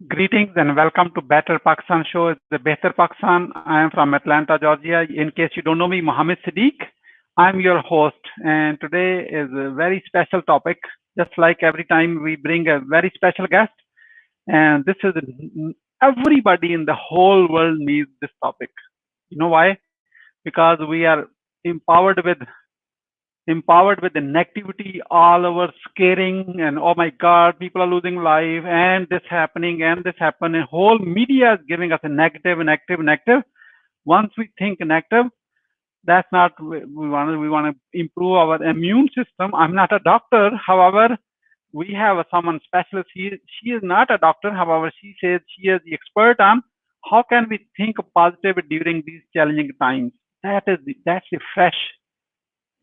Greetings and welcome to Better Pakistan show. It's the Better Pakistan. I am from Atlanta, Georgia. In case you don't know me, Mohammed Siddiq. I'm your host, and today is a very special topic. Just like every time we bring a very special guest, and this is everybody in the whole world needs this topic. You know why? Because we are empowered with the negativity all over, scaring, and oh my god, people are losing life, and this happening and this happening. Whole media is giving us a negative. Once we think negative, that's not we want to improve our immune system. I'm not a doctor, however, we have someone specialist. She is not a doctor, however, she says she is the expert on how can we think positive during these challenging times. That's the fresh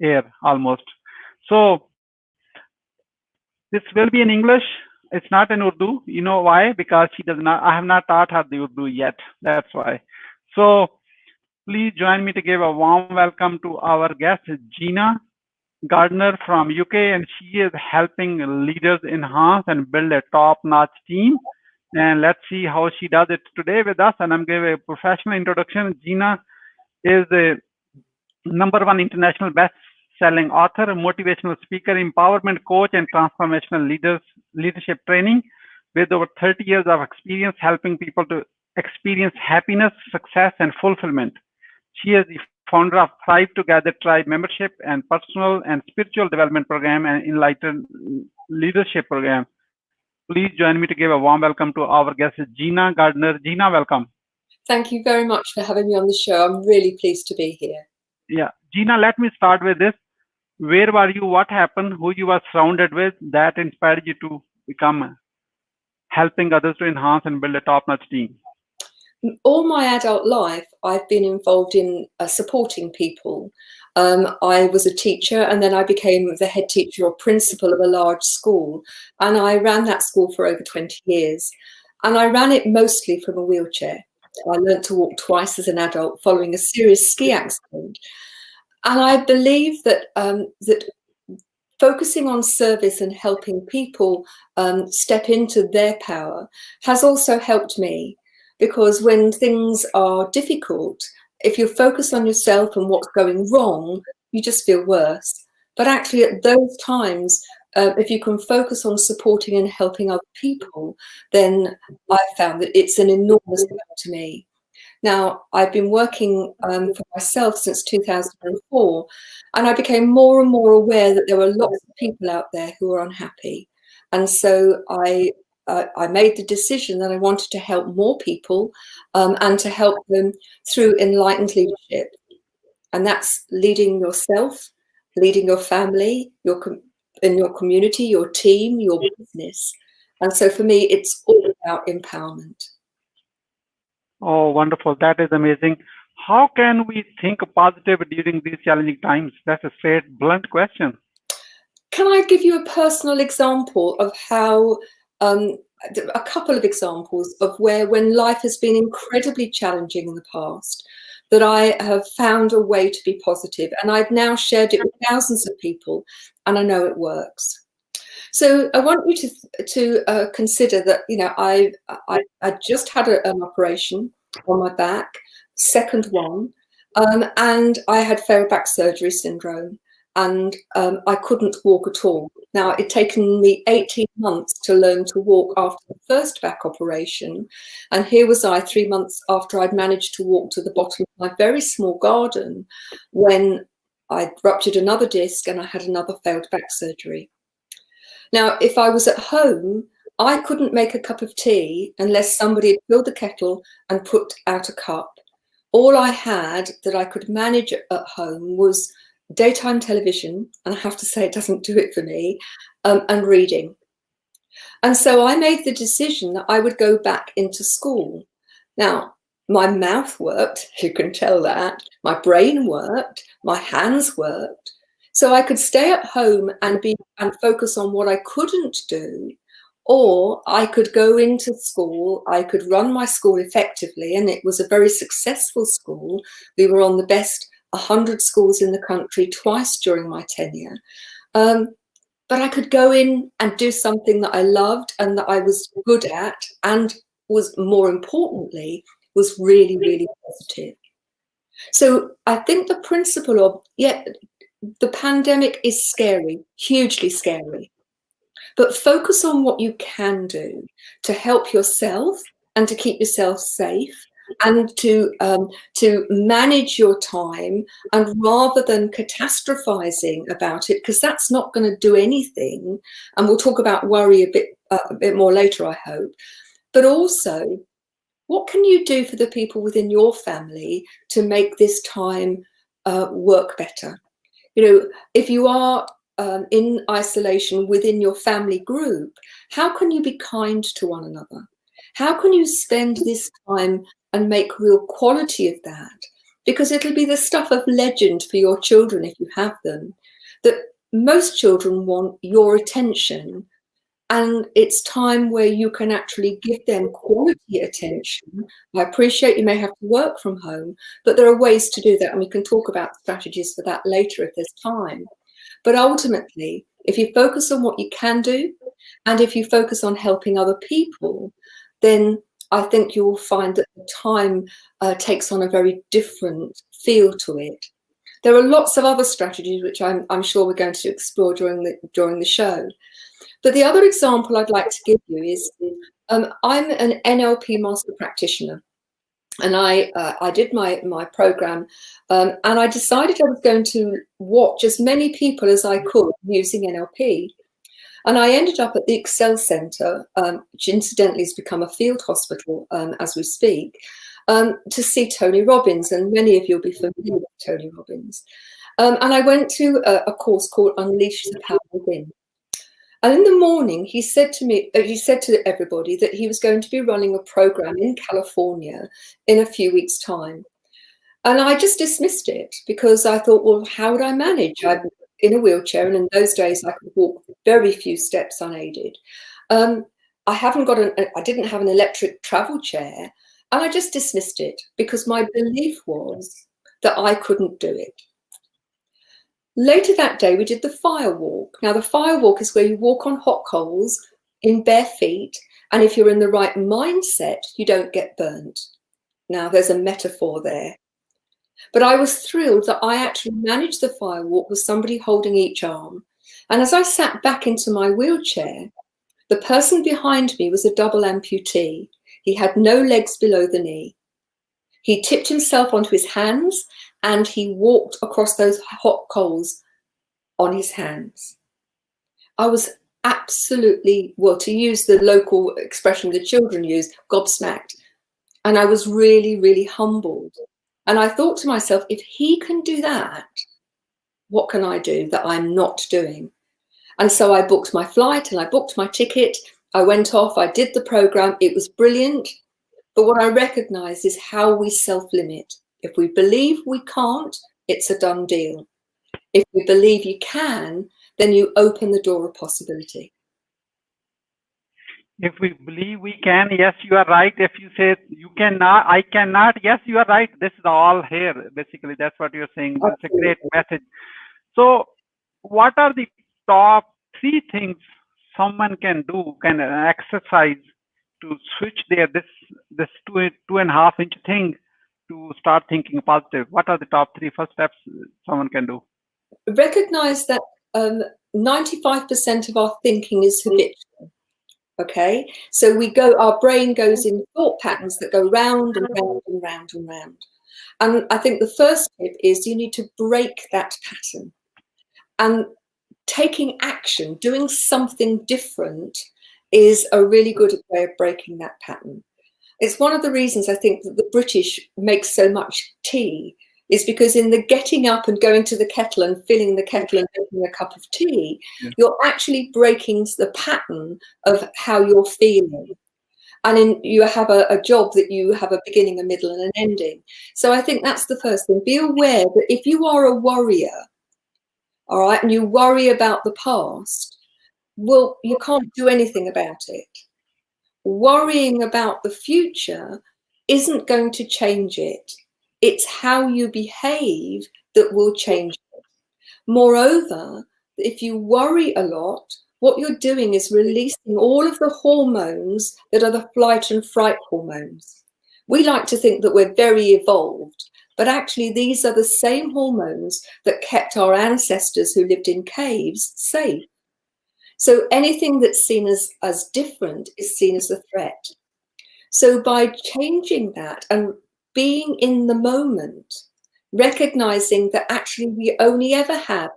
air almost. So this will be in English. It's not in Urdu. You know why? Because she does not. I have not taught her the Urdu yet. That's why. So please join me to give a warm welcome to our guest, Gina Gardiner from UK, and she is helping leaders enhance and build a top-notch team. And let's see how she does it today with us. And I'm giving a professional introduction. Gina is a #1 international best-selling author, motivational speaker, empowerment coach, and transformational leadership training with over 30 years of experience helping people to experience happiness, success, and fulfillment. She is the founder of Thrive Together Tribe membership and personal and spiritual development program and enlightened leadership program. Please join me to give a warm welcome to our guest, Gina Gardiner. Gina, welcome. Thank you very much for having me on the show. I'm really pleased to be here. Yeah. Gina, let me start with this. Where were you? What happened? Who you were surrounded with that inspired you to become helping others to enhance and build a top-notch team? All my adult life, I've been involved in supporting people. I was a teacher, and then I became the head teacher or principal of a large school. And I ran that school for over 20 years. And I ran it mostly from a wheelchair. I learned to walk twice as an adult following a serious ski accident. And I believe that that focusing on service and helping people step into their power has also helped me, because when things are difficult, if you focus on yourself and what's going wrong, you just feel worse. But actually at those times, if you can focus on supporting and helping other people, then I've found that it's an enormous help to me. Now, I've been working for myself since 2004, and I became more and more aware that there were lots of people out there who were unhappy. And so I made the decision that I wanted to help more people and to help them through enlightened leadership. And that's leading yourself, leading your family, in your community, your team, your business. And so for me, it's all about empowerment. Oh, wonderful. That is amazing. How can we think positive during these challenging times? That's a straight, blunt question. Can I give you a personal example of how, a couple of examples of where when life has been incredibly challenging in the past, that I have found a way to be positive. And I've now shared it with thousands of people, and I know it works. So I want you to consider that, you know, I just had an operation on my back, second one, and I had failed back surgery syndrome, and I couldn't walk at all. Now, it'd taken me 18 months to learn to walk after the first back operation, and here was I 3 months after I'd managed to walk to the bottom of my very small garden when I ruptured another disc and I had another failed back surgery. Now, if I was at home, I couldn't make a cup of tea unless somebody had filled the kettle and put out a cup. All I had that I could manage at home was daytime television, and I have to say it doesn't do it for me, and reading. And so I made the decision that I would go back into school. Now, my mouth worked, you can tell that, my brain worked, my hands worked. So I could stay at home and focus on what I couldn't do, or I could go into school, I could run my school effectively, and it was a very successful school. We were on the best 100 schools in the country twice during my tenure. But I could go in and do something that I loved and that I was good at and was more importantly, was really, really positive. So I think the principle of, the pandemic is scary, hugely scary, but focus on what you can do to help yourself and to keep yourself safe and to manage your time, and rather than catastrophizing about it, because that's not going to do anything, and we'll talk about worry a bit more later, I hope, but also what can you do for the people within your family to make this time work better? You know, if you are in isolation within your family group, how can you be kind to one another? How can you spend this time and make real quality of that? Because it'll be the stuff of legend for your children, if you have them, that most children want your attention, and it's time where you can actually give them quality attention. I appreciate you may have to work from home, but there are ways to do that, and we can talk about strategies for that later if there's time. But ultimately, if you focus on what you can do, and if you focus on helping other people, then I think you will find that the time takes on a very different feel to it. There are lots of other strategies which I'm sure we're going to explore during the show. But the other example I'd like to give you is I'm an NLP master practitioner, and I did my program, and I decided I was going to watch as many people as I could using NLP. And I ended up at the Excel Centre, which incidentally has become a field hospital as we speak, to see Tony Robbins, and many of you will be familiar with Tony Robbins. And I went to a course called Unleash the Power Within. And in the morning, he said to everybody that he was going to be running a program in California in a few weeks' time. And I just dismissed it because I thought, well, how would I manage? I'm in a wheelchair, and in those days I could walk very few steps unaided. I didn't have an electric travel chair, and I just dismissed it because my belief was that I couldn't do it. Later that day, we did the fire walk. Now, the fire walk is where you walk on hot coals in bare feet, and if you're in the right mindset, you don't get burnt. Now, there's a metaphor there. But I was thrilled that I actually managed the fire walk with somebody holding each arm. And as I sat back into my wheelchair, the person behind me was a double amputee. He had no legs below the knee. He tipped himself onto his hands and he walked across those hot coals on his hands. I was absolutely, well, to use the local expression the children use, gobsmacked. And I was really, really humbled. And I thought to myself, if he can do that, what can I do that I'm not doing? And so I booked my flight and I booked my ticket. I went off, I did the program. It was brilliant. But what I recognized is how we self-limit. If we believe we can't, it's a done deal. If we believe you can, then you open the door of possibility. If we believe we can, yes, you are right. If you say you cannot, I cannot, yes, you are right. This is all here. Basically, that's what you're saying. That's a great message. So what are the top 3 things someone can do, can exercise to switch their this 2.5 inch thing to start thinking positive? What are the top 3 first steps someone can do? Recognize that 95% of our thinking is habitual. Okay, so our brain goes in thought patterns that go round and round and round and round. And I think the first tip is you need to break that pattern. And taking action, doing something different, is a really good way of breaking that pattern. It's one of the reasons I think that the British make so much tea, is because in the getting up and going to the kettle and filling the kettle and making a cup of tea, you're actually breaking the pattern of how you're feeling. And you have a job that you have a beginning, a middle, and an ending. So I think that's the first thing. Be aware that if you are a worrier, all right, and you worry about the past, well, you can't do anything about it. Worrying about the future isn't going to change it. It's how you behave that will change it. Moreover, if you worry a lot, what you're doing is releasing all of the hormones that are the flight and fright hormones. We like to think that we're very evolved, but actually these are the same hormones that kept our ancestors who lived in caves safe. So anything that's seen as different is seen as a threat. So by changing that and being in the moment, recognizing that actually we only ever have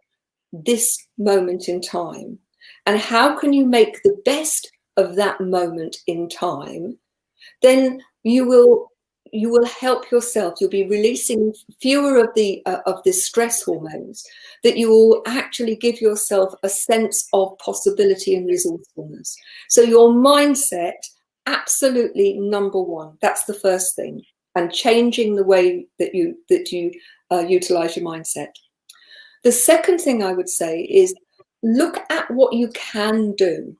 this moment in time, and how can you make the best of that moment in time, then you will help yourself. You'll be releasing fewer of the stress hormones, that you will actually give yourself a sense of possibility and resourcefulness. So your mindset, absolutely number one. That's the first thing, and changing the way that you utilize your mindset. The second thing I would say is look at what you can do.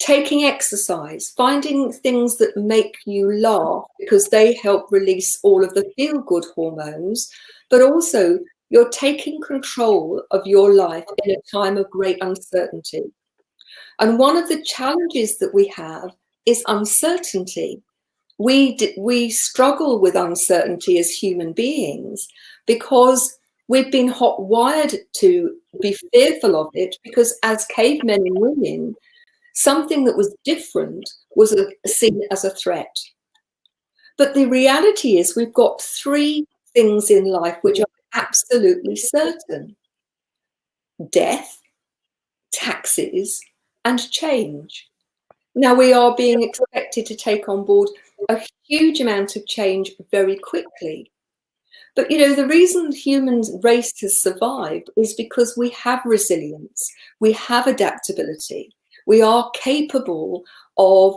Taking exercise, finding things that make you laugh because they help release all of the feel-good hormones, but also you're taking control of your life in a time of great uncertainty. And one of the challenges that we have is uncertainty. We struggle with uncertainty as human beings because we've been hot-wired to be fearful of it, because as cavemen and women, something that was different was seen as a threat. But the reality is we've got three things in life which are absolutely certain: death, taxes, and change. Now we are being expected to take on board a huge amount of change very quickly. But, the reason the human race has survived is because we have resilience, we have adaptability. We are capable of,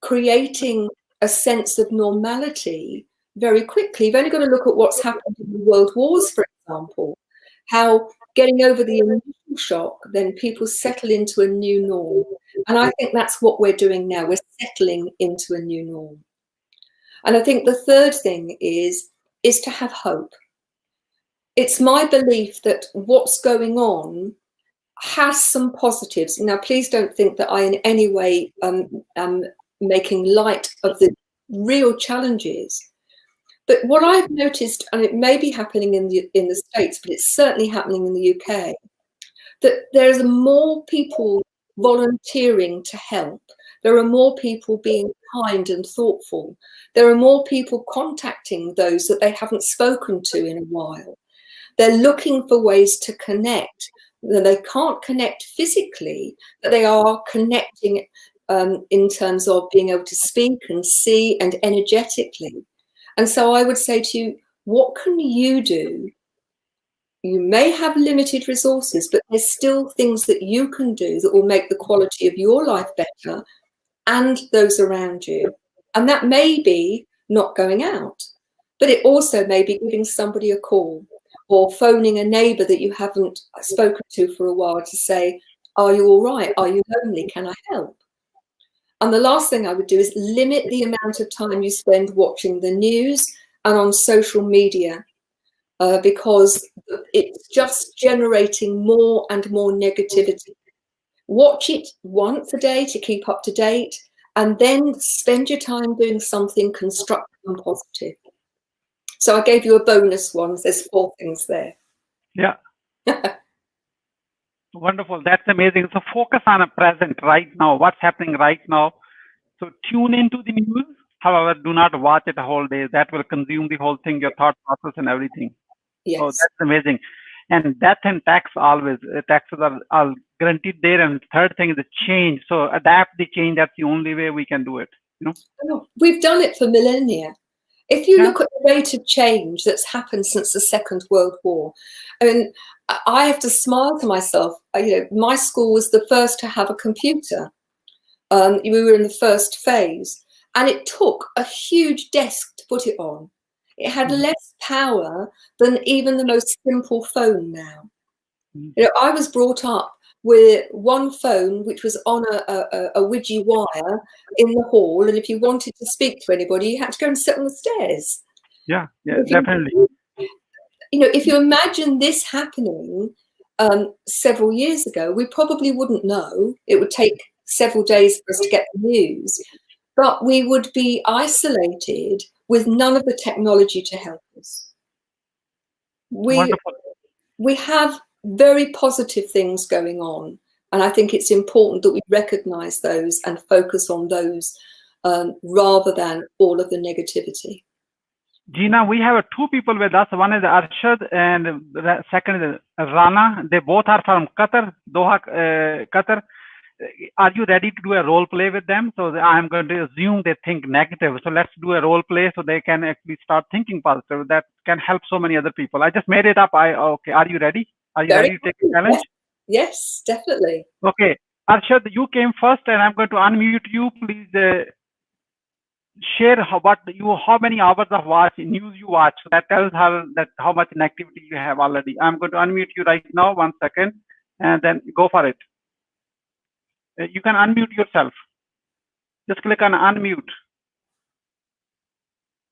creating a sense of normality very quickly. You've only got to look at what's happened in the world wars, for example, how getting over the initial shock, then people settle into a new norm. And I think that's what we're doing now. We're settling into a new norm. And I think the third thing is to have hope. It's my belief that what's going on has some positives. Now, please don't think that I in any way am making light of the real challenges. But what I've noticed, and it may be happening in the States, but it's certainly happening in the UK, that there's more people volunteering to help. There are more people being kind and thoughtful. There are more people contacting those that they haven't spoken to in a while. They're looking for ways to connect. They can't connect physically, but they are connecting in terms of being able to speak and see and energetically. And so I would say to you, what can you do? You may have limited resources, but there's still things that you can do that will make the quality of your life better and those around you. And that may be not going out, but it also may be giving somebody a call or phoning a neighbour that you haven't spoken to for a while to say, are you all right? Are you lonely? Can I help? And the last thing I would do is limit the amount of time you spend watching the news and on social media, because it's just generating more and more negativity. Watch it once a day to keep up to date, and then spend your time doing something constructive and positive. So I gave you a bonus one. There's 4 things there. Yeah. Wonderful. That's amazing. So focus on a present right now, what's happening right now. So tune into the news. However, do not watch it the whole day. That will consume the whole thing, your thought process and everything. Yes. So that's amazing. And death and tax always, taxes are guaranteed there. And third thing is the change. So adapt the change. That's the only way we can do it. We've done it for millennia. If you look at the rate of change that's happened since the Second World War, I mean, I have to smile to myself. My school was the first to have a computer. We were in the first phase, and it took a huge desk to put it on. It had less power than even the most simple phone now. I was brought up with one phone which was on a widgy wire in the hall, and if you wanted to speak to anybody, you had to go and sit on the stairs. Yeah, definitely. If you imagine this happening several years ago, we probably wouldn't know. It would take several days for us to get the news, but we would be isolated with none of the technology to help us. We have very positive things going on, and I think it's important that we recognize those and focus on those rather than all of the negativity. Gina, we have two people with us. One is Arshad and the second is Rana. They both are from Qatar, Doha, Qatar. Are you ready to do a role play with them? So I'm going to assume they think negative. So let's do a role play so they can actually start thinking positive. That can help so many other people. I just made it up. Okay. Are you ready? Are you ready to take a challenge? Yes, definitely. Okay. Arshad, you came first and I'm going to unmute you. Please share how many hours of news you watch. So that tells her that how much activity you have already. I'm going to unmute you right now. 1 second, and then go for it. You can unmute yourself. Just click on unmute.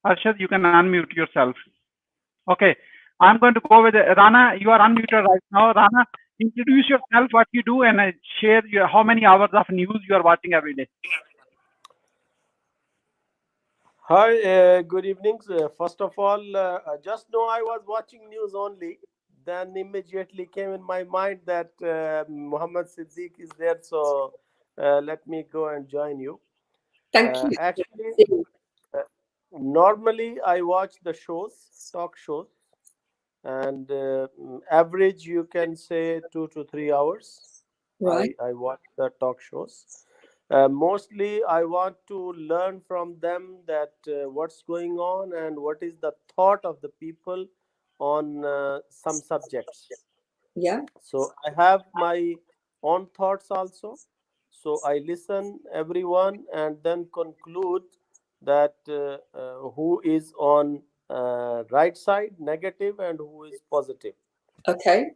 Arshad, you can unmute yourself. Okay. I'm going to go with Rana. You are unmuted right now. Rana, introduce yourself, what you do, and share how many hours of news you are watching every day. Hi, good evening. First of all, I just know I was watching news only. Then immediately came in my mind that Muhammad Siddiq is there, so let me go and join you. Thank you. Actually, normally I watch the shows, talk shows, and average you can say 2 to 3 hours. Right. I watch the talk shows. Mostly I want to learn from them that what's going on and what is the thought of the people on some subjects. Yeah. So I have my own thoughts also. So I listen everyone and then conclude that who is on right side, negative, and who is positive. Okay.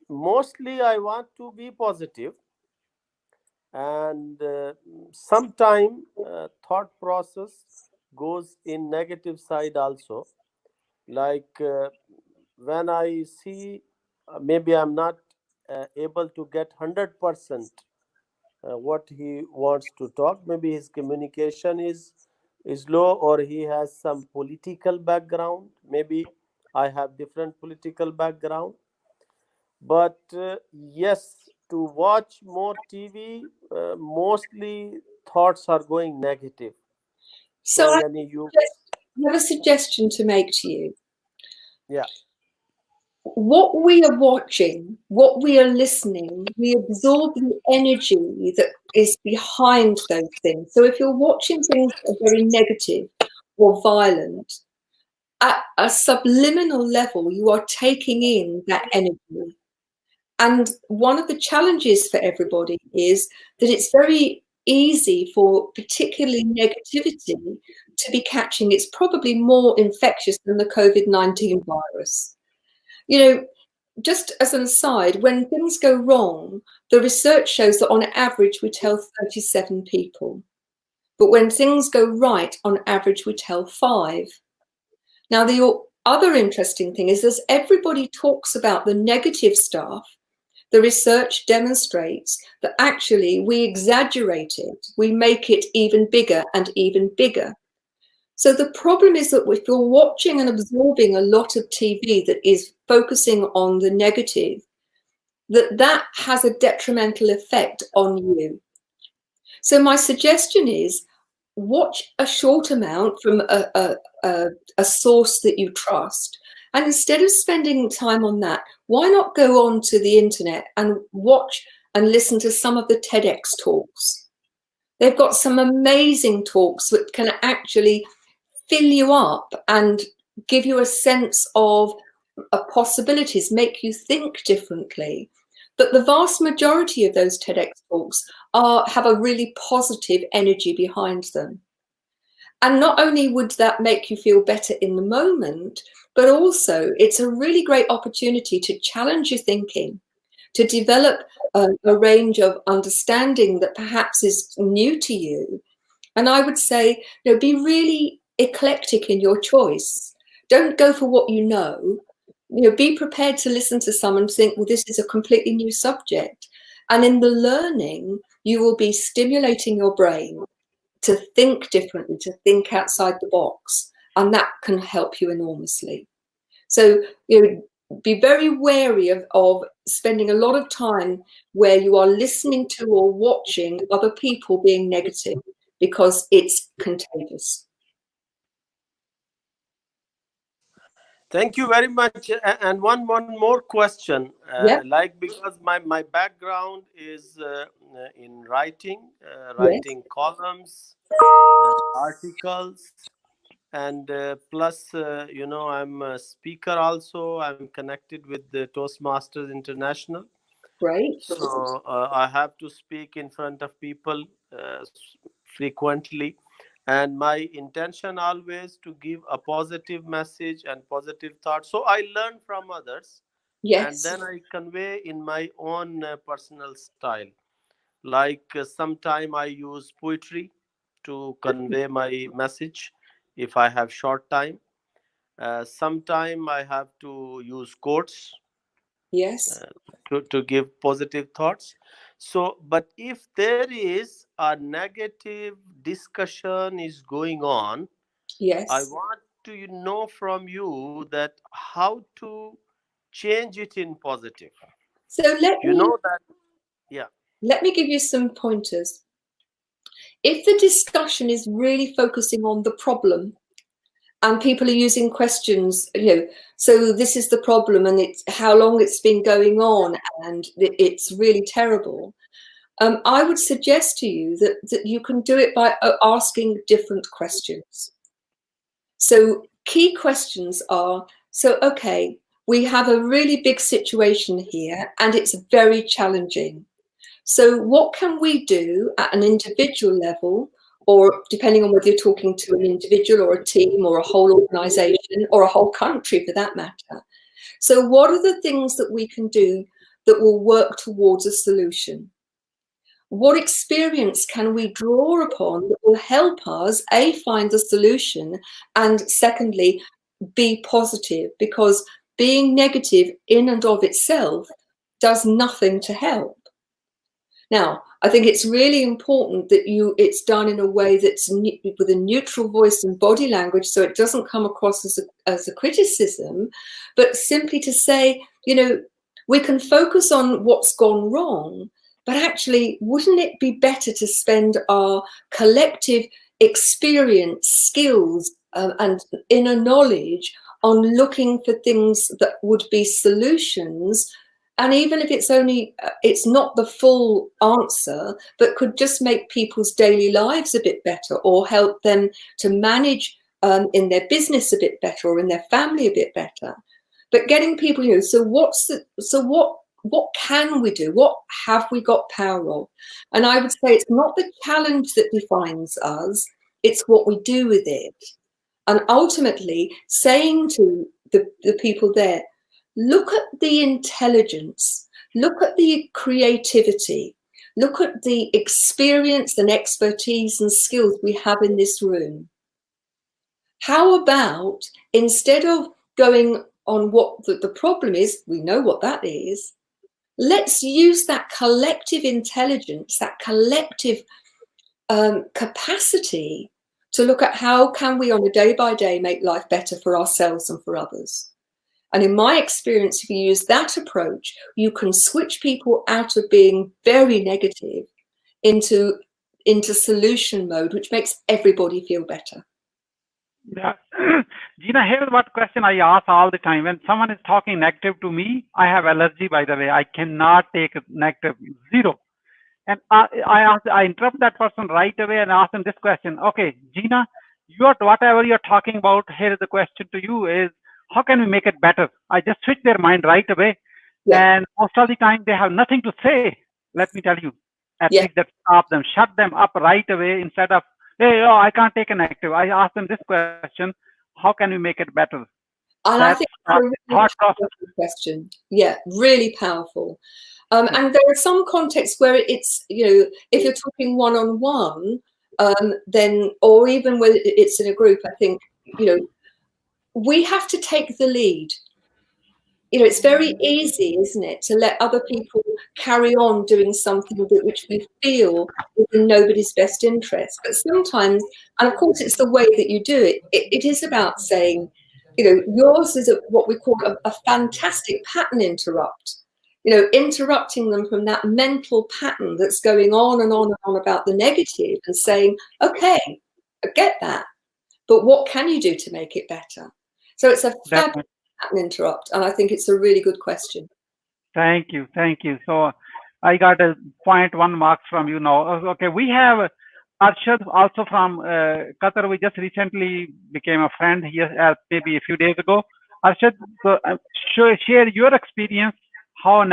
Mostly I want to be positive. And sometime thought process goes in negative side also. Like when I see maybe I'm not able to get 100% what he wants to talk. Maybe his communication is low, or he has some political background. Maybe I have different political background. But yes, to watch more TV, mostly thoughts are going negative. So I you have a suggestion to make to you. Yeah. What we are watching, what we are listening, we absorb the energy that is behind those things. So if you're watching things that are very negative or violent, at a subliminal level, you are taking in that energy. And one of the challenges for everybody is that it's very easy for particularly negativity to be catching. It's probably more infectious than the COVID-19 virus. You know, just as an aside, when things go wrong, the research shows that on average we tell 37 people. But when things go right, on average we tell 5. Now, the other interesting thing is as everybody talks about the negative stuff, the research demonstrates that actually we exaggerate it. We make it even bigger and even bigger. So the problem is that if you're watching and absorbing a lot of TV that is focusing on the negative, that has a detrimental effect on you. So my suggestion is watch a short amount from a source that you trust. And instead of spending time on that, why not go on to the internet and watch and listen to some of the TEDx talks? They've got some amazing talks that can actually fill you up and give you a sense of possibilities, make you think differently. But the vast majority of those TEDx talks have a really positive energy behind them. And not only would that make you feel better in the moment, but also it's a really great opportunity to challenge your thinking, to develop a range of understanding that perhaps is new to you. And I would say, be really eclectic in your choice. Don't go for what you know. be prepared to listen to someone and think, well, this is a completely new subject. And in the learning, you will be stimulating your brain to think differently, to think outside the box. And that can help you enormously. So, be very wary of spending a lot of time where you are listening to or watching other people being negative, because it's contagious. Thank you very much. And one more question. Like, because my background is in writing columns, articles, and plus, I'm a speaker also. I'm connected with the Toastmasters International. Great. So I have to speak in front of people frequently. And my intention always to give a positive message and positive thoughts. So I learn from others. Yes. And then I convey in my own personal style. Like sometime I use poetry to convey my message if I have short time. Sometime I have to use quotes. Yes. To give positive thoughts. So, but if there is a negative discussion is going on, yes, I want to know from you that how to change it in positive. So let me give you some pointers. If the discussion is really focusing on the problem, and people are using questions, so this is the problem, and it's how long it's been going on, and it's really terrible. I would suggest to you that you can do it by asking different questions. So key questions are, okay, we have a really big situation here, and it's very challenging. So what can we do at an individual level, or depending on whether you're talking to an individual or a team or a whole organization or a whole country for that matter? So what are the things that we can do that will work towards a solution? What experience can we draw upon that will help us, A, find the solution, and secondly, be positive? Because being negative in and of itself does nothing to help. Now, I think it's really important that it's done in a way that's with a neutral voice and body language, so it doesn't come across as a criticism, but simply to say, we can focus on what's gone wrong, but actually, wouldn't it be better to spend our collective experience, skills, and inner knowledge on looking for things that would be solutions? And even if it's not the full answer, but could just make people's daily lives a bit better, or help them to manage in their business a bit better, or in their family a bit better. But getting people, what can we do? What have we got power of? And I would say it's not the challenge that defines us, it's what we do with it. And ultimately saying to the people there, look at the intelligence, look at the creativity, look at the experience and expertise and skills we have in this room. How about, instead of going on what the problem is, we know what that is, let's use that collective intelligence, that collective capacity to look at how can we on a day-by-day make life better for ourselves and for others. And in my experience, if you use that approach, you can switch people out of being very negative into solution mode, which makes everybody feel better. Yeah. Gina, here's what question I ask all the time. When someone is talking negative to me, I have allergy, by the way. I cannot take negative, zero. And I interrupt that person right away and ask them this question. Okay, Gina, whatever you're talking about, here is the question to you is, how can we make it better? I just switch their mind right away. Yeah. And most of the time, they have nothing to say. Let me tell you. At least that stop them, shut them up right away instead of, hey, I can't take a negative. I ask them this question, how can we make it better? And I think that's a really powerful question. Yeah, really powerful. And there are some contexts where it's, if you're talking one-on-one, then, or even when it's in a group, I think, we have to take the lead. it's very easy, isn't it, to let other people carry on doing something which we feel is in nobody's best interest. But sometimes, and of course it's the way that you do it, it is about saying, yours is what we call a fantastic pattern interrupt. Interrupting them from that mental pattern that's going on and on and on about the negative and saying, okay, I get that, but what can you do to make it better? So it's a fabulous pattern interrupt, and I think it's a really good question. Thank you. So I got a 0.1 marks from you now. Okay, we have Arshad also from Qatar. We just recently became a friend here, maybe a few days ago. Arshad, so, share your experience, how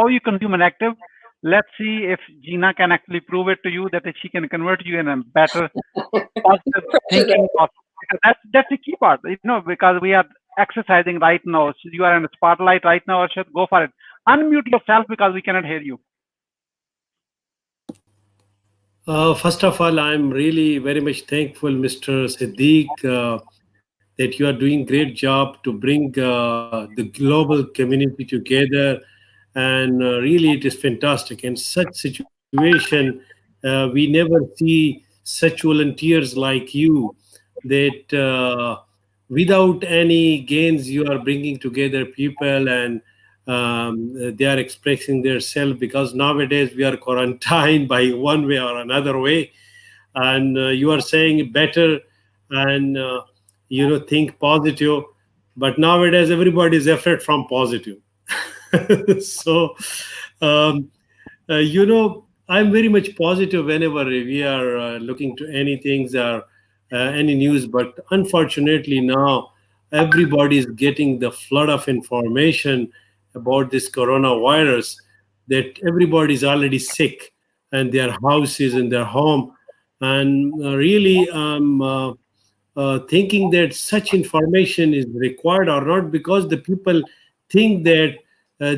you consume an active. Let's see if Gina can actually prove it to you that she can convert you in a better positive thinking process. That's the key part, because we are exercising right now. So you are in the spotlight right now, Arshad. Go for it. Unmute yourself because we cannot hear you. First of all, I'm really very much thankful, Mr. Siddiq, that you are doing great job to bring the global community together. And really, it is fantastic. In such situation, we never see such volunteers like you that without any gains, you are bringing together people and they are expressing their self, because nowadays we are quarantined by one way or another way. And you are saying better and, think positive. But nowadays, everybody is afraid from positive. So, I'm very much positive whenever we are looking to any things or any news. But unfortunately now, everybody is getting the flood of information about this coronavirus, that everybody is already sick and their houses and their home. And really, thinking that such information is required or not, because the people think that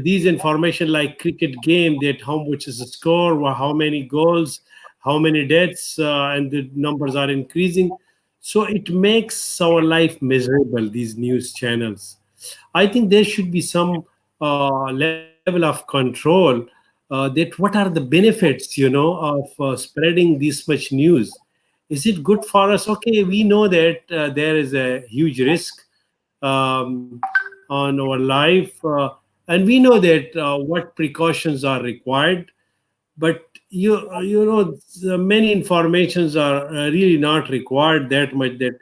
these information like cricket game, that how much is the score, or how many goals, how many deaths, and the numbers are increasing. So it makes our life miserable, these news channels. I think there should be some level of control, that what are the benefits, of spreading this much news. Is it good for us? Okay, we know that there is a huge risk on our life, and we know that what precautions are required. But many informations are really not required that much. That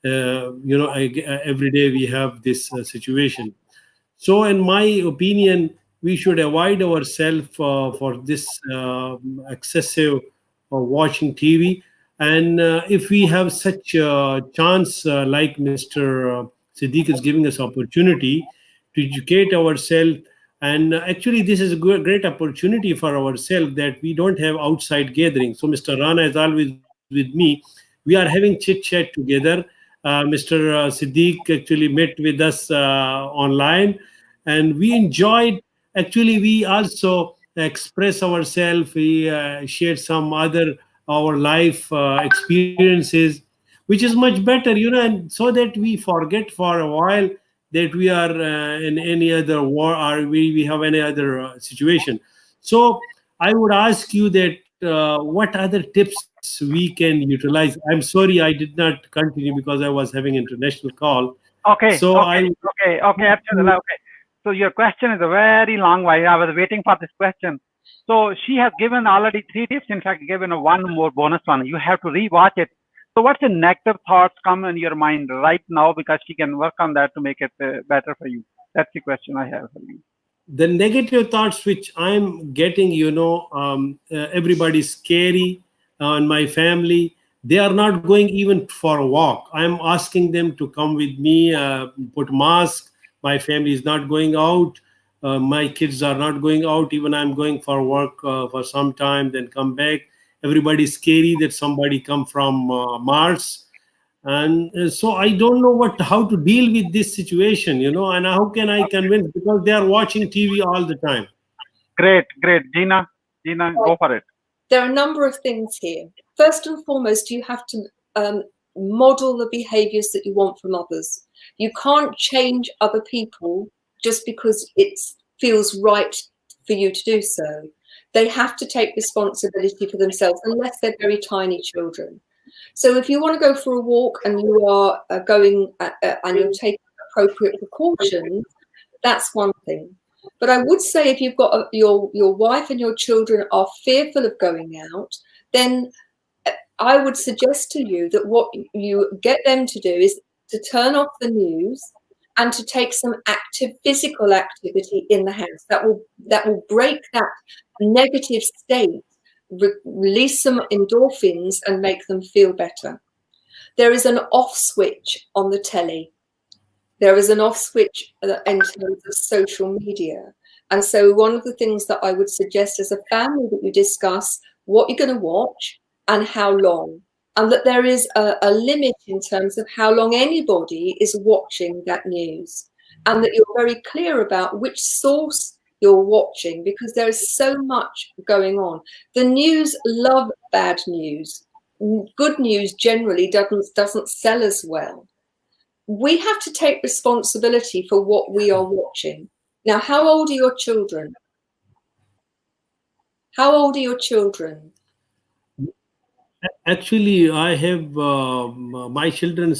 every day we have this situation. So, in my opinion, we should avoid ourselves for this excessive watching TV. And if we have such a chance, like Mr. Siddiq is giving us opportunity to educate ourselves, and actually this is a great opportunity for ourselves, that we don't have outside gathering. So Mr. Rana is always with me. We are having chit chat together. Mr. Siddiq actually met with us online, and we enjoyed. Actually, we also express ourselves. We share some other our life experiences, which is much better, and so that we forget for a while that we are in any other war, or we have any other situation. So I would ask you that what other tips we can utilize. I'm sorry I did not continue because I was having international call. Okay. So Absolutely. Okay. So your question is a very long way. I was waiting for this question. So she has given already 3 tips. In fact, given one more bonus one. You have to rewatch it. So what's the negative thoughts come in your mind right now, because she can work on that to make it better for you? That's the question I have for you. The negative thoughts which I'm getting, everybody's scary in my family. They are not going even for a walk. I'm asking them to come with me, put mask. My family is not going out. My kids are not going out. Even I'm going for work for some time, then come back. Everybody's scary that somebody come from Mars. And so I don't know how to deal with this situation, and how can I convince, because they are watching TV all the time. Great. Gina, go for it. There are a number of things here. First and foremost, you have to model the behaviors that you want from others. You can't change other people just because it feels right for you to do so. They have to take responsibility for themselves unless they're very tiny children. So if you want to go for a walk and you are going and you're taking appropriate precautions, that's one thing. But I would say if you've got your wife and your children are fearful of going out, then I would suggest to you that what you get them to do is to turn off the news and to take some active physical activity in the house. That will break that negative state, release some endorphins and make them feel better. There is an off switch on the telly. There is an off switch in terms of social media. And so one of the things that I would suggest as a family that you discuss what you're going to watch and how long. And that there is a limit in terms of how long anybody is watching that news. And that you're very clear about which source you're watching, because there is so much going on. The news love bad news. Good news generally doesn't sell as well. We have to take responsibility for what we are watching. Now, how old are your children? How old are your children? Actually, I have my children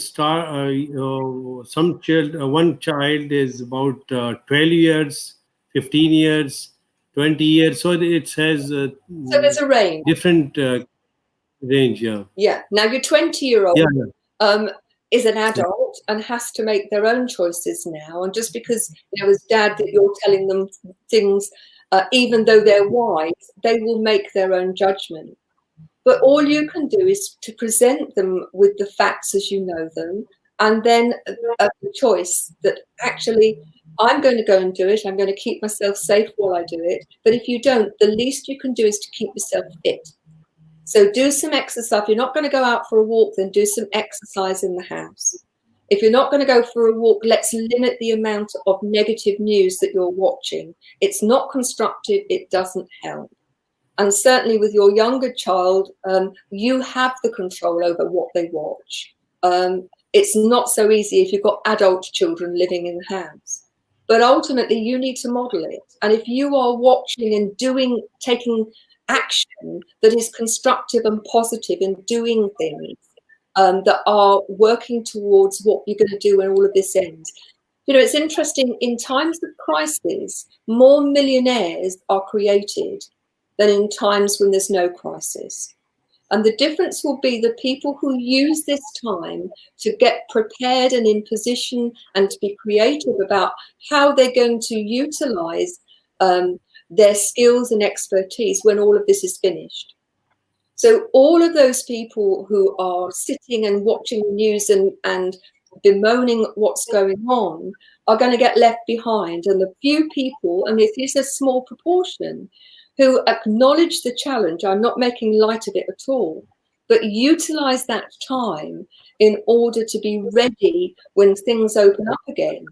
one child is about 12 years, 15 years, 20 years. So it has so there's a range. Different range, yeah. Yeah. Now your 20-year-old is an adult and has to make their own choices now. And just because as dad that you're telling them things, even though they're wise, they will make their own judgment. But all you can do is to present them with the facts as you know them, and then a choice that actually I'm going to go and do it. I'm going to keep myself safe while I do it. But if you don't, the least you can do is to keep yourself fit. So do some exercise. If you're not going to go out for a walk, then do some exercise in the house. If you're not going to go for a walk, let's limit the amount of negative news that you're watching. It's not constructive. It doesn't help. And certainly with your younger child, you have the control over what they watch. It's not so easy if you've got adult children living in the house. But ultimately, you need to model it. And if you are watching and taking action that is constructive and positive and doing things that are working towards what you're going to do when all of this ends. It's interesting, in times of crisis, more millionaires are created than in times when there's no crisis. And the difference will be the people who use this time to get prepared and in position and to be creative about how they're going to utilize their skills and expertise when all of this is finished. So all of those people who are sitting and watching the news and bemoaning what's going on are going to get left behind. And the few people, and it is a small proportion, who acknowledge the challenge, I'm not making light of it at all, but utilize that time in order to be ready when things open up again,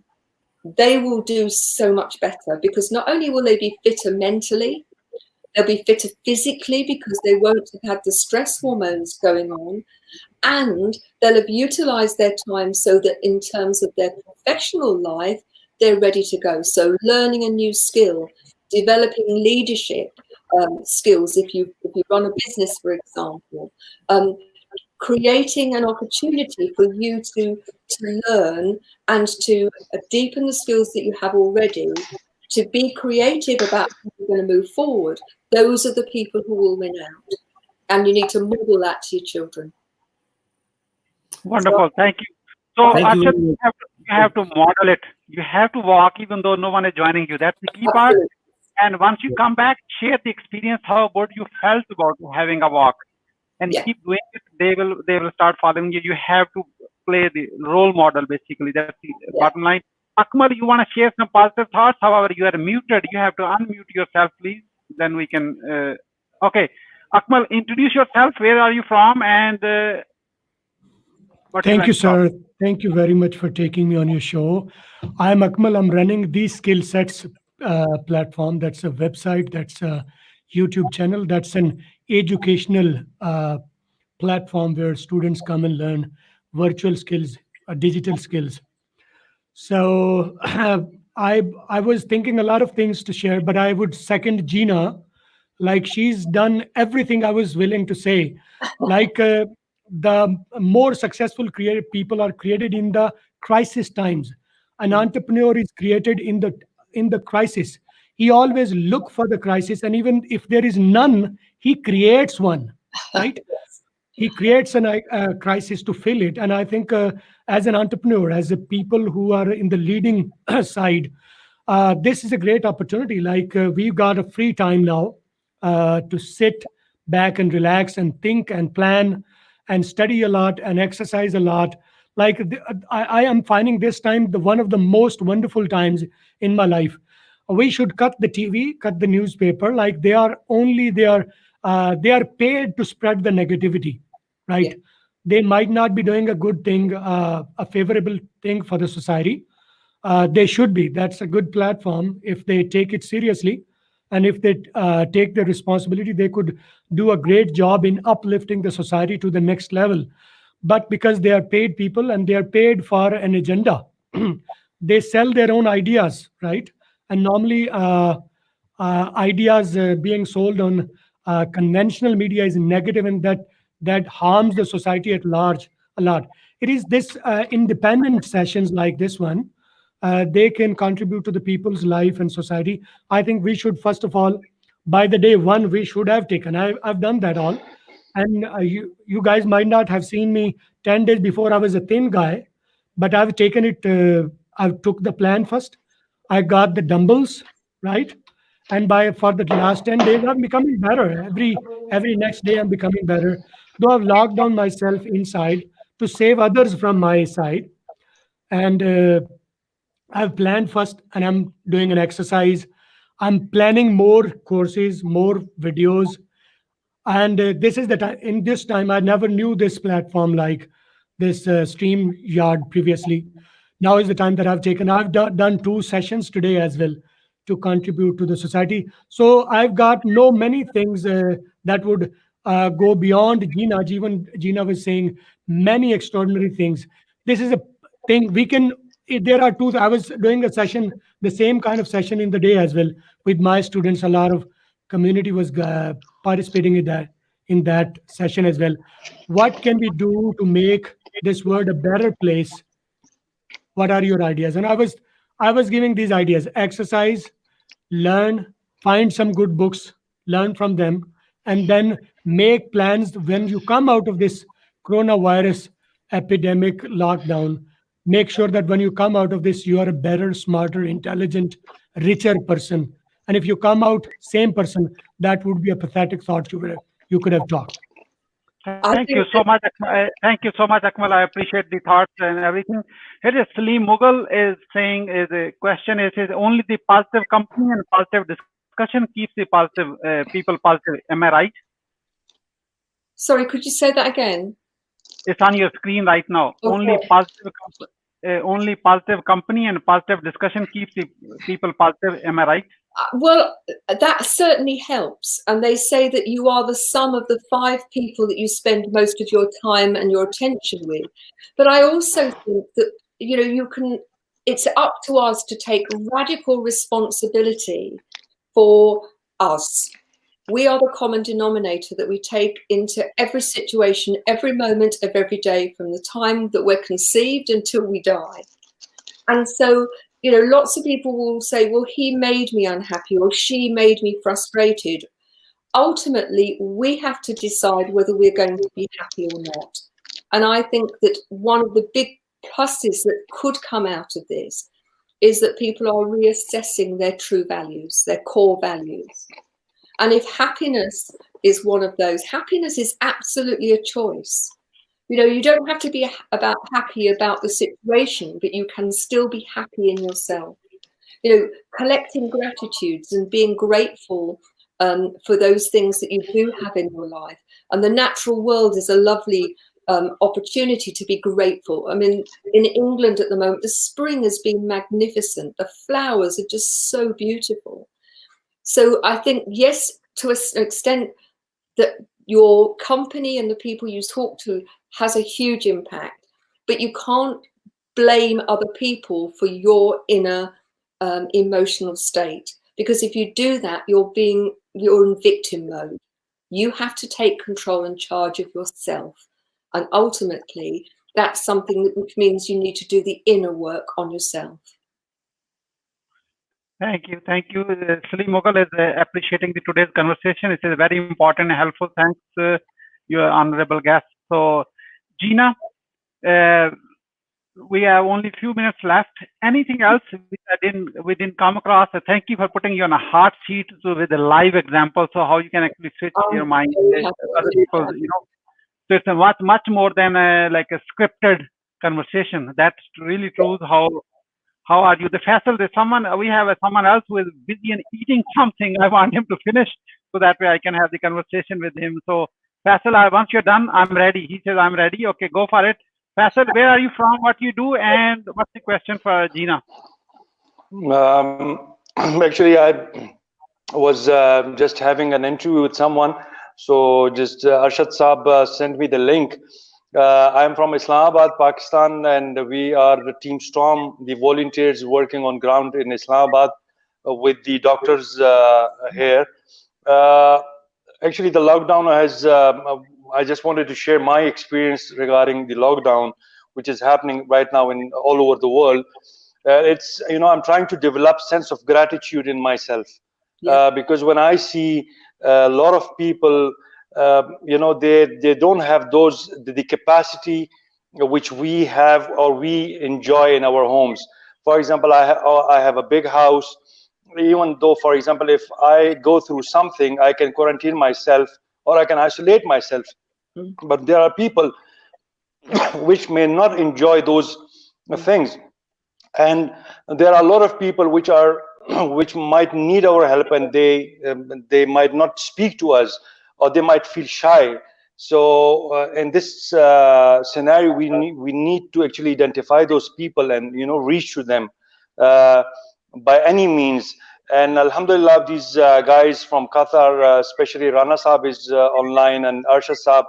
they will do so much better, because not only will they be fitter mentally, they'll be fitter physically because they won't have had the stress hormones going on, and they'll have utilized their time so that in terms of their professional life, they're ready to go. So learning a new skill, developing leadership skills, if you run a business, for example, creating an opportunity for you to learn and to deepen the skills that you have already, to be creative about how you're going to move forward. Those are the people who will win out. And you need to model that to your children. Wonderful. Thank you. So actually, you have to model it. You have to walk even though no one is joining you. That's the key part. And once you come back, share the experience, how good you felt about having a walk. And keep doing it. They will start following you. You have to play the role model, basically. That's the bottom line. Akmal, you want to share some positive thoughts? However, you are muted. You have to unmute yourself, please. Then we can... okay. Akmal, introduce yourself. Where are you from? And... Thank you, sir. Thank you very much for taking me on your show. I'm Akmal. I'm running the Skill Sets platform. That's a website. That's a YouTube channel. That's an educational platform where students come and learn virtual skills, digital skills. So I was thinking a lot of things to share, but I would second Gina. Like, she's done everything I was willing to say. Like, the more successful people are created in the crisis times. An entrepreneur is created in the crisis. He always look for the crisis, and even if there is none, he creates one, right? He creates a crisis to fill it. And I think as an entrepreneur, as a people who are in the leading side, this is a great opportunity. Like, we've got a free time now to sit back and relax and think and plan and study a lot and exercise a lot. Like, I am finding this time one of the most wonderful times in my life. We should cut the TV, cut the newspaper. Like, they are paid to spread the negativity, right? Yeah. They might not be doing a good thing, a favorable thing for the society. They should be. That's a good platform if they take it seriously. And if they take the responsibility, they could do a great job in uplifting the society to the next level. But because they are paid people and they are paid for an agenda, they sell their own ideas, right? And normally ideas being sold on conventional media is negative, and that harms the society at large a lot. It is this independent sessions like this one, they can contribute to the people's life and society. I think we should, first of all, by the day one, we should have taken. I've done that all. And you guys might not have seen me 10 days before. I was a thin guy, but I've taken it. I took the plan first. I got the dumbbells, right? And for the last 10 days, I'm becoming better. Every next day, I'm becoming better. Though I've locked down myself inside to save others from my side. And I've planned first, and I'm doing an exercise. I'm planning more courses, more videos. And this is the time. In this time, I never knew this platform like this StreamYard previously. Now is the time that I've taken. I've done 2 sessions today as well to contribute to the society. So I've got many things that would go beyond Gina. Even Gina was saying many extraordinary things. This is a thing we can. There are 2. I was doing a session, the same kind of session in the day as well with my students. A lot of community was participating in that session as well. What can we do to make this world a better place? What are your ideas? And I was giving these ideas: exercise, learn, find some good books, learn from them, and then make plans when you come out of this coronavirus epidemic lockdown. Make sure that when you come out of this, you are a better, smarter, intelligent, richer person. And if you come out same person, that would be a pathetic thought you could have talked. Thank you so much. Thank you so much, Akmal. I appreciate the thoughts and everything. Here is Salim Mughal is saying, the question is only the positive company and positive discussion keeps the positive people positive. Am I right? Sorry, could you say that again? It's on your screen right now. Okay. Only positive company and positive discussion keeps the people positive. Am I right? Well, that certainly helps. And they say that you are the sum of the 5 people that you spend most of your time and your attention with. But I also think that, it's up to us to take radical responsibility for us. We are the common denominator that we take into every situation, every moment of every day, from the time that we're conceived until we die. And so, lots of people will say, well, he made me unhappy or she made me frustrated. Ultimately, we have to decide whether we're going to be happy or not. And I think that one of the big pluses that could come out of this is that people are reassessing their true values, their core values. And if happiness is one of those, happiness is absolutely a choice. You don't have to be happy about the situation, but you can still be happy in yourself. Collecting gratitudes and being grateful for those things that you do have in your life. And the natural world is a lovely opportunity to be grateful. I mean, in England at the moment, the spring has been magnificent. The flowers are just so beautiful. So I think, yes, to an extent that your company and the people you talk to has a huge impact. but you can't blame other people for your inner emotional state, because if you do that, you're in victim mode. You have to take control and charge of yourself, and ultimately that's something which means you need to do the inner work on yourself. Thank you. Salim Mughal is appreciating today's conversation. It is very important and helpful. Thanks, your honorable guest. So, Gina, we have only a few minutes left. Anything else we didn't come across? Thank you for putting you on a hot seat with a live example, so how you can actually switch your mind. Other people, so it's much more than like a scripted conversation. That really proves how are you? The Faisal, we have someone else who is busy and eating something. I want him to finish so that way I can have the conversation with him. So Faisal, once you're done, I'm ready. He says, I'm ready. Okay, go for it. Faisal, where are you from? What do you do? And what's the question for Gina? Actually, I was just having an interview with someone. So just Arshad Saab sent me the link. I'm from Islamabad, Pakistan, and we are the Team Storm, the volunteers working on ground in Islamabad with the doctors here. Actually, the lockdown has, I just wanted to share my experience regarding the lockdown, which is happening right now in all over the world. It's, I'm trying to develop sense of gratitude in myself, because when I see a lot of people, they don't have the capacity which we have or we enjoy in our homes. For example, I have a big house. Even though, for example, if I go through something, I can quarantine myself or I can isolate myself. But there are people which may not enjoy those things, and there are a lot of people which might need our help, and they might not speak to us, or they might feel shy. So in this scenario, we need to actually identify those people and reach to them by any means. And Alhamdulillah, these guys from Qatar, especially Rana Saab is online, and Arshad Saab,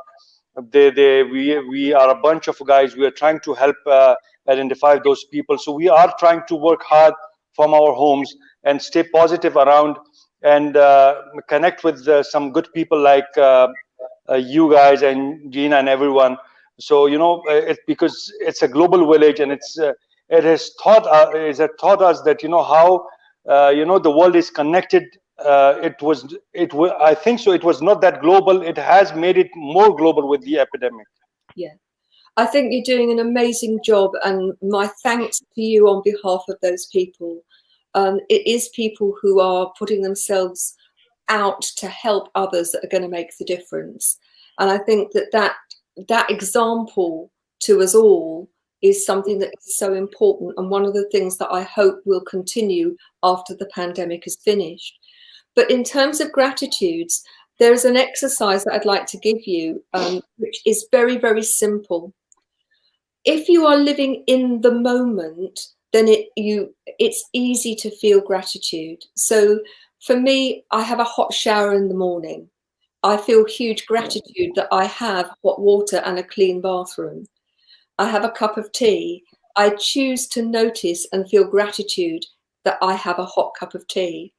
we are a bunch of guys. We are trying to help identify those people. So we are trying to work hard from our homes and stay positive around, and connect with some good people like you guys and Gina and everyone. So because it's a global village, and it has taught us that how the world is connected. I think so. It was not that global. It has made it more global with the epidemic. Yeah, I think you're doing an amazing job, and my thanks to you on behalf of those people. It is people who are putting themselves out to help others that are going to make the difference. And I think that example to us all is something that is so important, and one of the things that I hope will continue after the pandemic is finished. But in terms of gratitudes, there's an exercise that I'd like to give you, which is very, very simple. If you are living in the moment, then it's easy to feel gratitude. So for me, I have a hot shower in the morning. I feel huge gratitude that I have hot water and a clean bathroom. I have a cup of tea. I choose to notice and feel gratitude that I have a hot cup of tea.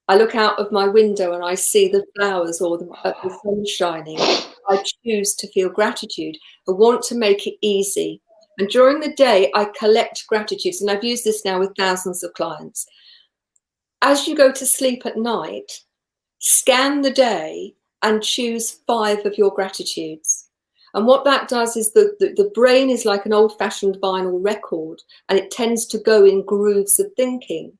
I look out of my window and I see the flowers or the sun shining. I choose to feel gratitude. I want to make it easy. And during the day, I collect gratitudes. And I've used this now with thousands of clients. As you go to sleep at night, scan the day and choose 5 of your gratitudes. And what that does is the brain is like an old-fashioned vinyl record, and it tends to go in grooves of thinking.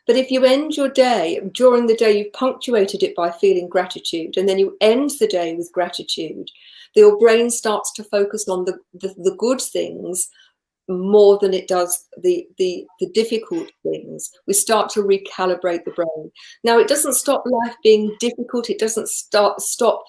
But if you end your day, during the day, you've punctuated it by feeling gratitude, and then you end the day with gratitude, your brain starts to focus on the good things more than it does the difficult things. We start to recalibrate the brain. Now, it doesn't stop life being difficult. It doesn't stop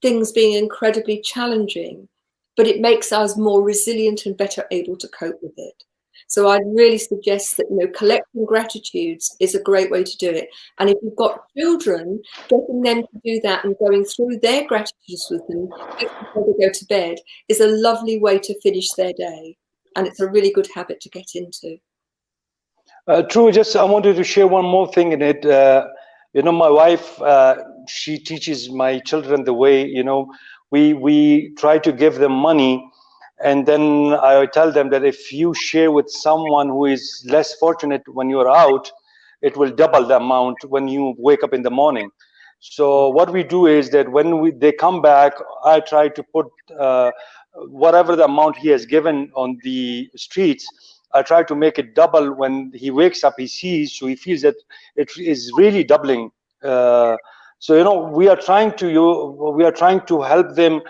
things being incredibly challenging, but it makes us more resilient and better able to cope with it. So I'd really suggest that, collecting gratitudes is a great way to do it. And if you've got children, getting them to do that and going through their gratitudes with them just before they go to bed is a lovely way to finish their day. And it's a really good habit to get into. True. I wanted to share one more thing in it. My wife, she teaches my children the way, we try to give them money. And then I tell them that if you share with someone who is less fortunate when you're out, it will double the amount when you wake up in the morning. So what we do is that when they come back, I try to put whatever the amount he has given on the streets, I try to make it double when he wakes up, he sees, so he feels that it is really doubling. So, we are trying to help them,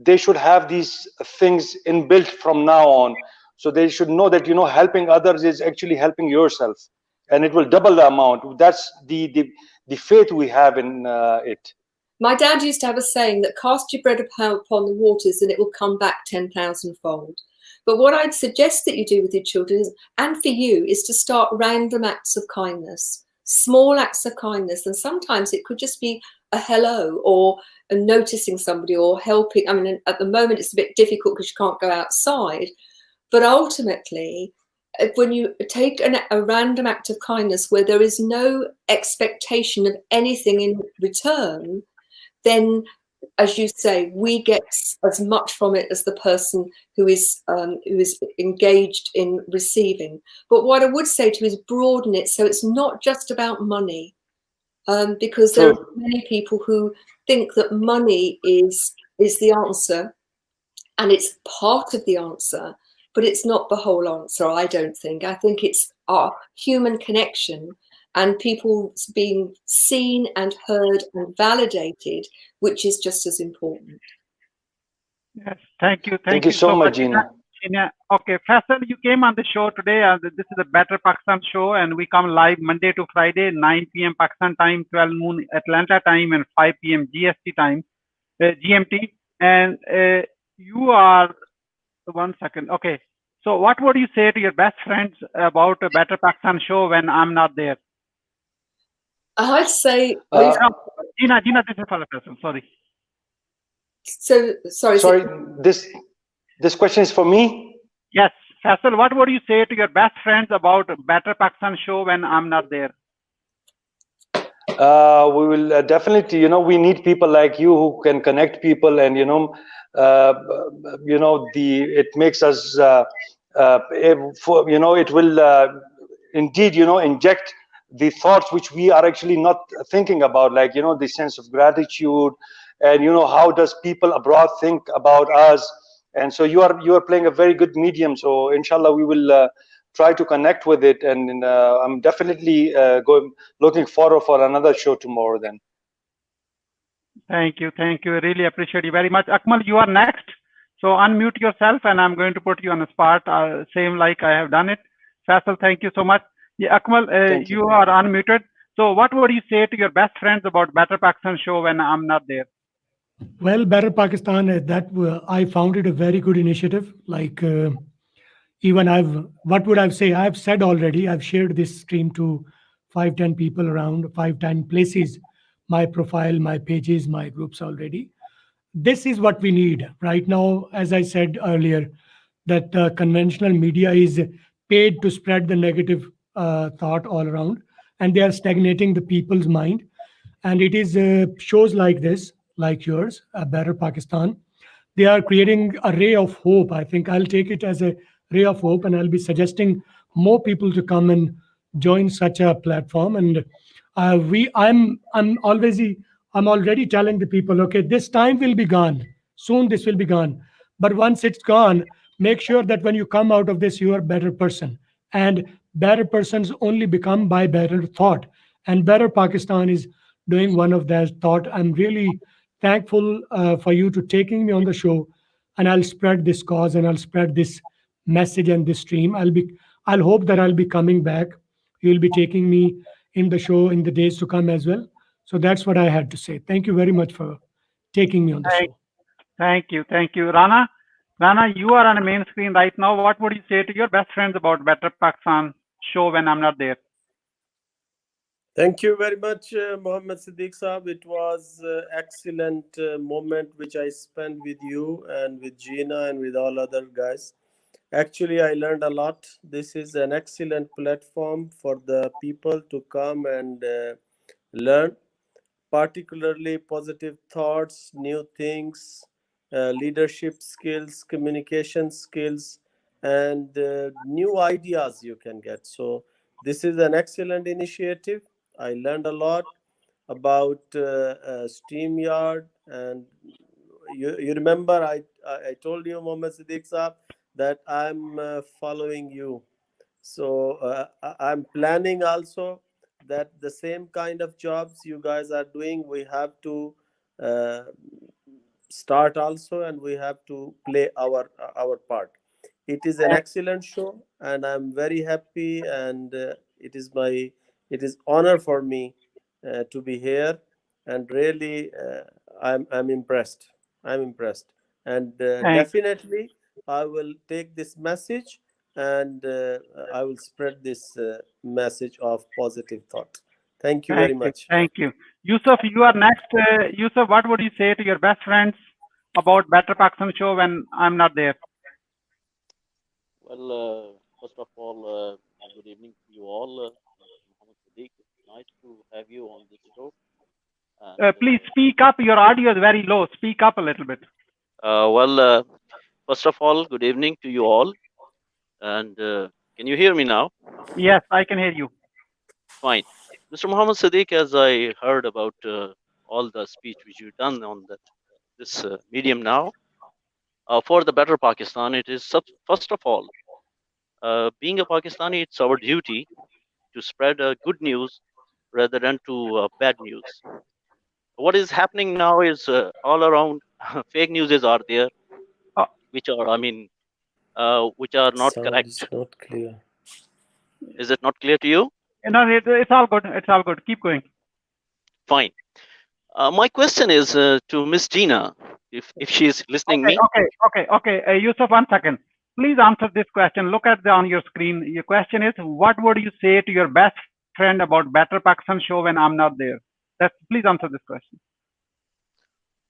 they should have these things inbuilt from now on. So they should know that, helping others is actually helping yourself, and it will double the amount. That's the faith we have in it. My dad used to have a saying that cast your bread upon the waters and it will come back 10,000-fold. But what I'd suggest that you do with your children and for you is to start random acts of kindness, small acts of kindness. And sometimes it could just be a hello or a noticing somebody or helping. I mean, at the moment it's a bit difficult because you can't go outside. But ultimately, when you take a random act of kindness where there is no expectation of anything in return, then, as you say, we get as much from it as the person who is engaged in receiving. But what I would say to you is broaden it so it's not just about money, because there are many people who think that money is the answer, and it's part of the answer, but it's not the whole answer. I don't think. I think it's our human connection and people being seen and heard and validated, which is just as important. Yes, thank you. Thank you so much, Gina. Okay, Faisal, you came on the show today. This is a Better Pakistan show, and we come live Monday to Friday, 9 p.m. Pakistan time, 12 noon Atlanta time, and 5 p.m. GST time, GMT. And you are, one second. Okay, so what would you say to your best friends about a Better Pakistan show when I'm not there? I'd say, Gina, this is for the person. Sorry. So sorry. This question is for me. Yes, Faisal, what would you say to your best friends about Better Pakistan show when I'm not there? We will definitely, we need people like you who can connect people, and it makes us, it will indeed, inject the thoughts which we are actually not thinking about, like, the sense of gratitude, and how does people abroad think about us. And so you are playing a very good medium. So inshallah we will try to connect with it, and I'm definitely looking forward for another show tomorrow then. Thank you. Really appreciate you very much. Akmal, you are next. So unmute yourself, and I'm going to put you on the spot, same like I have done it. Faisal, thank you so much. Yeah, Akmal, you are unmuted. So what would you say to your best friends about Better Pakistan show when I'm not there? Well, Better Pakistan, I found it a very good initiative. Like what would I say? I've said already, I've shared this stream to 5-10 people around 5-10 places, my profile, my pages, my groups already. This is what we need right now. As I said earlier, that conventional media is paid to spread the negative thought all around, and they are stagnating the people's mind. And it is shows like this, like yours, Better Pakistan. They are creating a ray of hope. I think I'll take it as a ray of hope, and I'll be suggesting more people to come and join such a platform. And I'm already telling the people, okay, this time will be gone. Soon this will be gone. But once it's gone, make sure that when you come out of this, you are a better person. And better persons only become by better thought. And Better Pakistan is doing one of that thought. I'm really thankful for you to taking me on the show, and I'll spread this cause, and I'll spread this message and this stream. I'll hope that I'll be coming back. You'll be taking me in the show in the days to come as well. So that's what I had to say. Thank you very much for taking me on the show. Thank you. Rana, Rana, you are on the main screen right now. What would you say to your best friends about Better Pakistan show when I'm not there? Thank you very much, Mohammed Siddiq Saab. It was excellent moment which I spent with you and with Gina and with all other guys. Actually, I learned a lot. This is an excellent platform for the people to come and learn, particularly positive thoughts, new things, leadership skills, communication skills, and new ideas you can get. So this is an excellent initiative. I learned a lot about StreamYard, and you remember I told you, Mohammed Siddiq Saab, that I'm following you. So I'm planning also that the same kind of jobs you guys are doing, we have to start also, and we have to play our part. It is an excellent show, and I'm very happy, and it is honor for me to be here, and really I'm impressed. And definitely I will take this message, and I will spread this message of positive thought. Thank you very much. Thank you. Yusuf, you are next. Yusuf, what would you say to your best friends about Better Pakistan show when I'm not there? Well, first of all, good evening to you all. Muhammad Siddiq, it's nice to have you on this show. And, please speak up. Your audio is very low. Speak up a little bit. First of all, good evening to you all. And can you hear me now? Yes, I can hear you. Fine. Mr. Muhammad Siddiq, as I heard about all the speech which you've done on this medium now, for the Better Pakistan, it is first of all, being a Pakistani, it's our duty to spread good news rather than to bad news. What is happening now is all around fake news are there, which are, which are not correct. Sound is not clear. Is it not clear to you? No, it's all good. It's all good. Keep going. Fine. My question is to Miss Gina, if she is listening me. Okay. Yusuf, 1 second. Please answer this question. Look at on your screen. Your question is, what would you say to your best friend about Better Pakistan show when I'm not there? Please answer this question.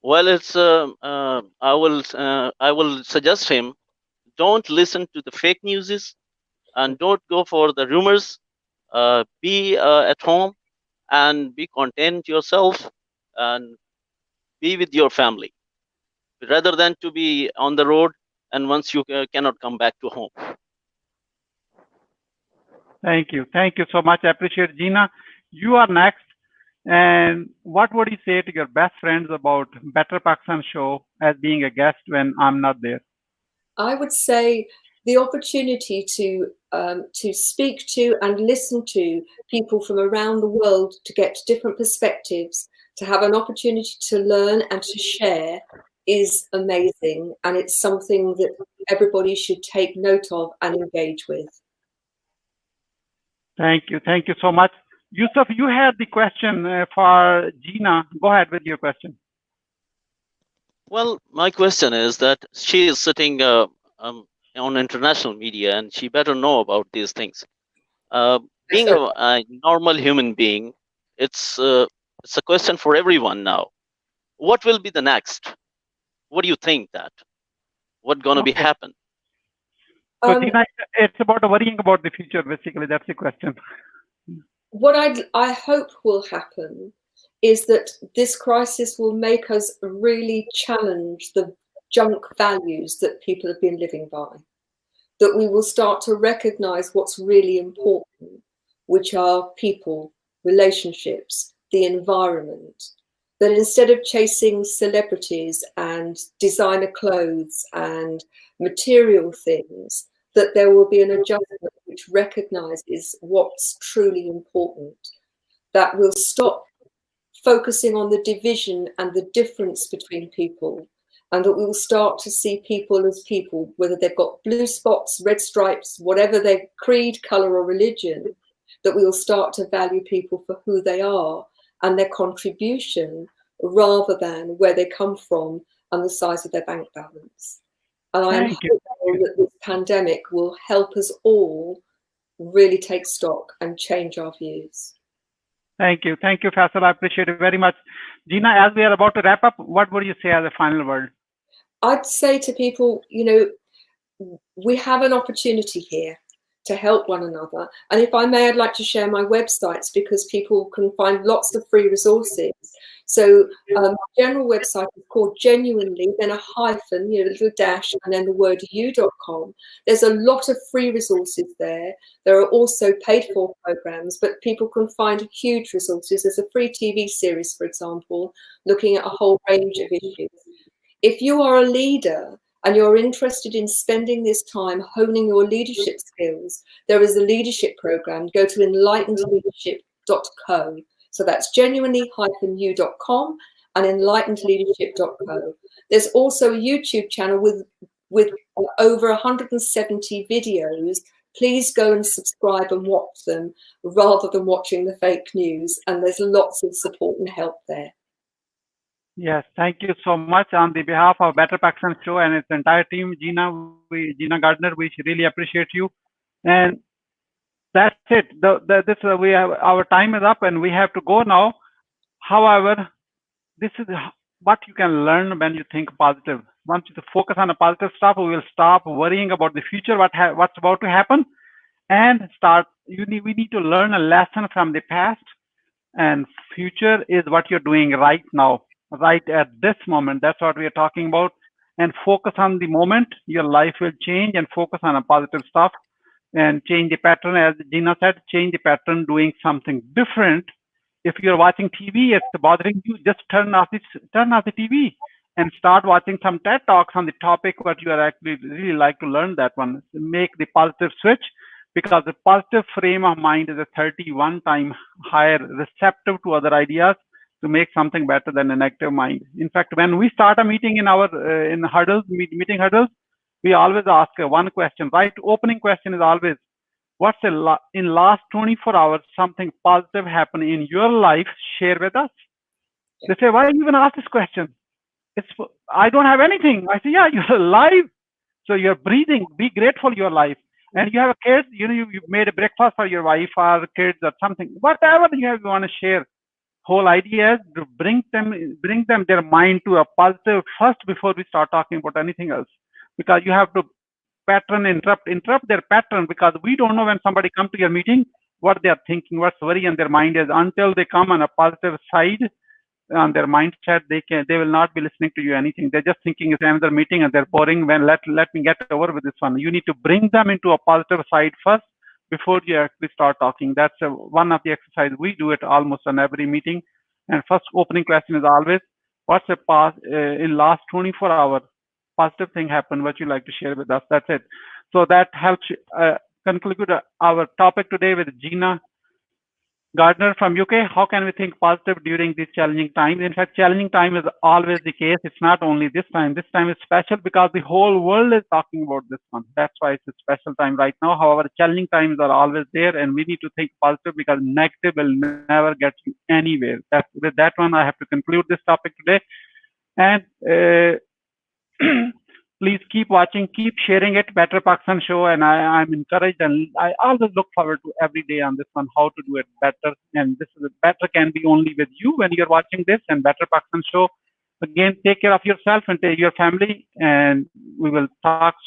Well, it's I will suggest him, don't listen to the fake news and don't go for the rumors. Be at home and be content yourself and be with your family rather than to be on the road and once you cannot come back to home. Thank you so much. I appreciate. Gina, you are next. And what would you say to your best friends about Better Pakistan show as being a guest when I'm not there? I would say the opportunity to speak to and listen to people from around the world, to get different perspectives, to have an opportunity to learn and to share is amazing. And it's something that everybody should take note of and engage with. Thank you so much. Yusuf, you had the question for Gina. Go ahead with your question. Well, my question is that she is sitting on international media and she better know about these things. Being a normal human being, it's a question for everyone now. What will be the next? What do you think that? What's going to be happen? So Gina, it's about worrying about the future, basically. That's the question. What I hope will happen is that this crisis will make us really challenge the junk values that people have been living by. That we will start to recognize what's really important, which are people, relationships, the environment. That instead of chasing celebrities and designer clothes and material things, that there will be an adjustment which recognizes what's truly important. That will stop focusing on the division and the difference between people, and that we will start to see people as people, whether they've got blue spots, red stripes, whatever their creed, color, or religion, that we will start to value people for who they are and their contribution rather than where they come from and the size of their bank balance. And I am hopeful that this pandemic will help us all really take stock and change our views. Thank you, Faisal. I appreciate it very much. Gina, as we are about to wrap up, what would you say as a final word? I'd say to people, we have an opportunity here to help one another. And if I may, I'd like to share my websites because people can find lots of free resources. So my general website is called Genuinely, then a hyphen, a little dash, and then the word you.com. There's a lot of free resources there. There are also paid for programs, but people can find huge resources. There's a free TV series, for example, looking at a whole range of issues. If you are a leader and you're interested in spending this time honing your leadership skills, there is a leadership program. Go to enlightenedleadership.co. So that's genuinely-u.com and enlightenedleadership.co. There's also a YouTube channel with over 170 videos. Please go and subscribe and watch them rather than watching the fake news. And there's lots of support and help there. Yes, thank you so much. On the behalf of Better Pakistan Show and its entire team, Gina Gardiner, we really appreciate you. And that's it. We have, our time is up and we have to go now. However, this is what you can learn when you think positive. Once you focus on the positive stuff, we will stop worrying about the future, what's about to happen, and start. We need to learn a lesson from the past, and future is what you're doing right now. Right at this moment, that's what we are talking about. And focus on the moment. Your life will change, and focus on a positive stuff and change the pattern. As Gina said, change the pattern, doing something different. If you're watching TV, it's bothering you, just turn off the TV and start watching some TED Talks on the topic what you are actually really like to learn. That one, make the positive switch, because the positive frame of mind is a 31 times higher receptive to other ideas to make something better than a negative mind. In fact, when we start a meeting in our meeting huddles, we always ask one question, right? Opening question is always, what's in last 24 hours, something positive happened in your life, share with us. They say, why you even ask this question? I don't have anything. I say, yeah, you're alive. So you're breathing, be grateful your life. And you have kids, you made a breakfast for your wife or kids or something, whatever you want to share. Whole idea is to bring them their mind to a positive first before we start talking about anything else. Because you have to interrupt their pattern, because we don't know when somebody comes to your meeting what they are thinking, what's worry in their mind is. Until they come on a positive side on their mindset, they will not be listening to you anything. They're just thinking it's another meeting and they're boring. When let me get over with this one. You need to bring them into a positive side first before you actually start talking. That's one of the exercises. We do it almost on every meeting. And first opening question is always, what's in last 24 hours positive thing happened, what you like to share with us? That's it. So that helps conclude our topic today with Gina Gardiner from UK. How can we think positive during these challenging times? In fact, challenging time is always the case. It's not only this time. This time is special because the whole world is talking about this one. That's why it's a special time right now. However, challenging times are always there, and we need to think positive because negative will never get you anywhere. With that one, I have to conclude this topic today. And please keep watching, keep sharing it, Better Pakistan Show, and I'm encouraged, and I always look forward to every day on this one, how to do it better. And this is better can be only with you when you're watching this. And Better Pakistan Show, again, take care of yourself and take your family, and we will talk